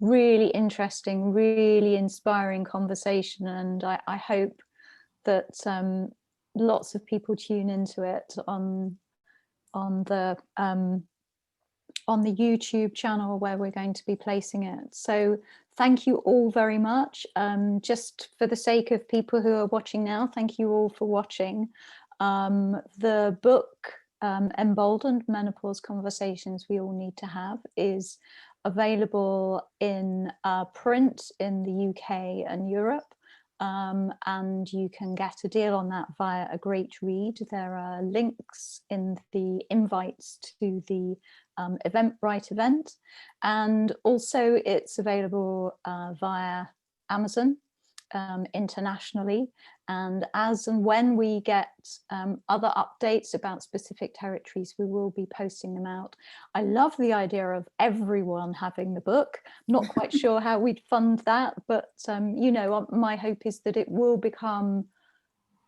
really interesting, really inspiring conversation. And I hope that lots of people tune into it on the YouTube channel where we're going to be placing it. So thank you all very much. Just for the sake of people who are watching now, thank you all for watching. The book Emboldened Menopause Conversations We All Need to Have is available in print in the UK and Europe, and you can get a deal on that via a great read. There are links in the invites to the Eventbrite event, and also it's available via Amazon internationally, and as and when we get other updates about specific territories, we will be posting them out. I love the idea of everyone having the book. Not quite sure how we'd fund that, but you know, my hope is that it will become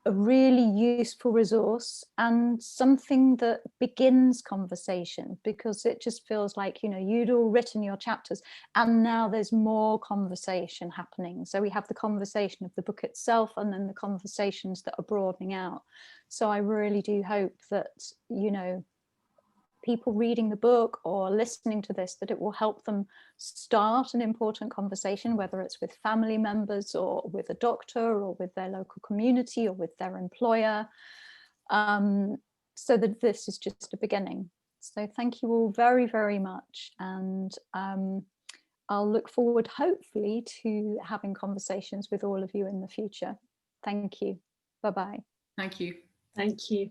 a really useful resource and something that begins conversation, because it just feels like, you know, you'd all written your chapters and now there's more conversation happening. So we have the conversation of the book itself and then the conversations that are broadening out. So I really do hope that, you know, people reading the book or listening to this, that it will help them start an important conversation, whether it's with family members or with a doctor or with their local community or with their employer, so that this is just a beginning. So thank you all very, very much. And I'll look forward, hopefully, to having conversations with all of you in the future. Thank you. Bye-bye.
Thank you.
Thank you.